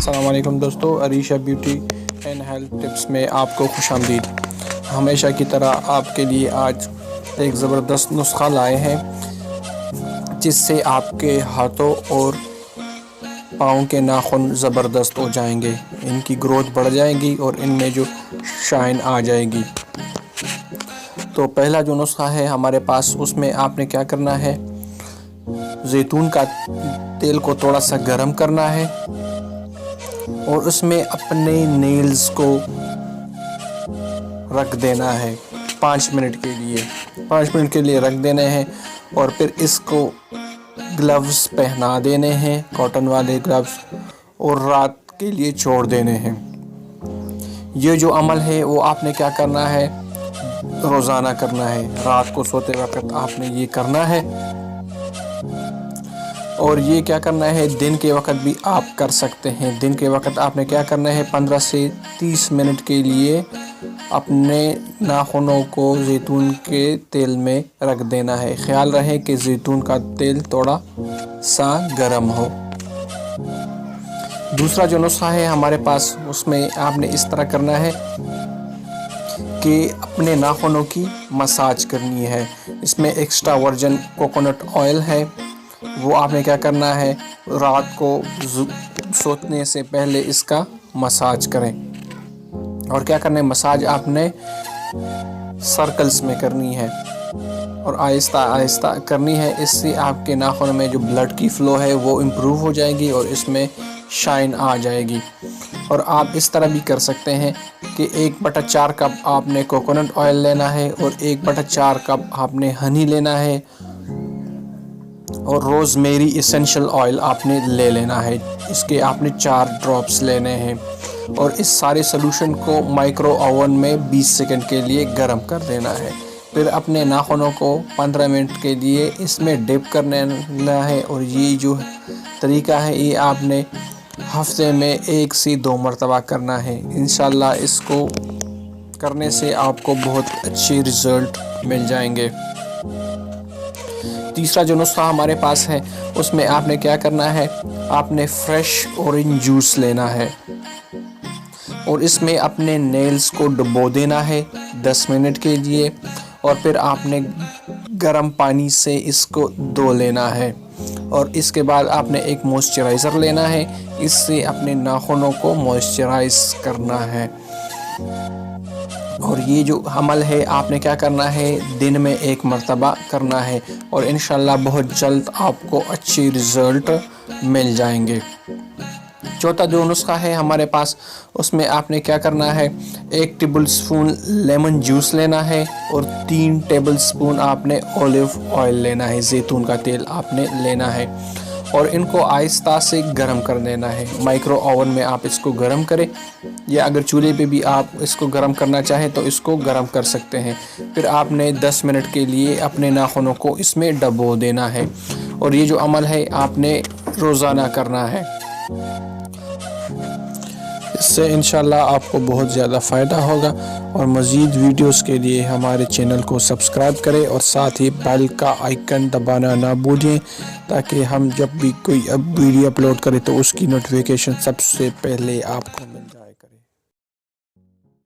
अस्सलाम वालेकुम दोस्तों, Arisha beauty and health tips में आपको खुशामदीद। हमेशा की तरह आपके लिए आज एक ज़बरदस्त नुस्खा लाए हैं जिससे आपके हाथों और पाँव के नाखून ज़बरदस्त हो जाएंगे, इनकी ग्रोथ बढ़ जाएगी और इनमें जो शाइन आ जाएगी। तो पहला जो नुस्खा है हमारे पास, उसमें आपने क्या करना है, ज़ैतून का तेल को थोड़ा सा गर्म करना है और उसमें अपने नेल्स को रख देना है 5 मिनट के लिए। 5 मिनट के लिए रख देने हैं और फिर इसको ग्लव्स पहना देने हैं, कॉटन वाले ग्लव्स, और रात के लिए छोड़ देने हैं। ये जो अमल है वो आपने क्या करना है, रोज़ाना करना है। रात को सोते वक्त आपने ये करना है और ये क्या करना है, दिन के वक्त भी आप कर सकते हैं। दिन के वक्त आपने क्या करना है, 15 से 30 मिनट के लिए अपने नाखूनों को ज़ैतून के तेल में रख देना है। ख्याल रहे कि ज़ैतून का तेल थोड़ा सा गर्म हो। दूसरा जो नुस्खा है हमारे पास, उसमें आपने इस तरह करना है कि अपने नाखूनों की मसाज करनी है। इसमें एक्स्ट्रा वर्जिन कोकोनट ऑयल है, वो आपने क्या करना है, रात को सोने से पहले इसका मसाज करें। और क्या करना है, मसाज आपने सर्कल्स में करनी है और आहिस्ता आहिस्ता करनी है। इससे आपके नाखून में जो ब्लड की फ़्लो है वो इम्प्रूव हो जाएगी और इसमें शाइन आ जाएगी। और आप इस तरह भी कर सकते हैं कि 1/4 कप आपने कोकोनट ऑयल लेना है और 1/4 कप आपने हनी लेना है और रोज़मेरी एसेंशियल ऑयल आपने ले लेना है। इसके आपने 4 ड्रॉप्स लेने हैं और इस सारे सोल्यूशन को माइक्रो ओवन में 20 सेकंड के लिए गर्म कर देना है। फिर अपने नाखूनों को 15 मिनट के लिए इसमें डिप करना है। और ये जो तरीका है ये आपने हफ्ते में 1 से 2 मरतबा करना है। इंशाल्लाह इसको करने से आपको बहुत अच्छे रिज़ल्ट मिल जाएंगे। तीसरा जो नुस्खा हमारे पास है, उसमें आपने क्या करना है, आपने फ्रेश ऑरेंज जूस लेना है और इसमें अपने नेल्स को डुबो देना है 10 मिनट के लिए और फिर आपने गर्म पानी से इसको धो लेना है। और इसके बाद आपने एक मॉइस्चराइज़र लेना है, इससे अपने नाखूनों को मॉइस्चराइज करना है। और ये जो अमल है आपने क्या करना है, दिन में 1 मरतबा करना है और इंशाल्लाह बहुत जल्द आपको अच्छे रिज़ल्ट मिल जाएंगे। चौथा जो नुस्खा है हमारे पास, उसमें आपने क्या करना है, 1 टेबल स्पून लेमन जूस लेना है और 3 टेबल स्पून आपने ऑलिव ऑयल लेना है, ज़ैतून का तेल आपने लेना है और इनको आहिस्ता से गर्म कर देना है। माइक्रो ओवन में आप इसको गर्म करें या अगर चूल्हे पे भी आप इसको गर्म करना चाहें तो इसको गर्म कर सकते हैं। फिर आपने 10 मिनट के लिए अपने नाखूनों को इसमें डुबो देना है और ये जो अमल है आपने रोज़ाना करना है। इससे इंशाल्लाह आपको बहुत ज़्यादा फ़ायदा होगा। और मज़ीद वीडियोस के लिए हमारे चैनल को सब्सक्राइब करें और साथ ही बेल का आइकन दबाना ना भूलें, ताकि हम जब भी कोई वीडियो अपलोड करें तो उसकी नोटिफिकेशन सबसे पहले आपको मिल जाए।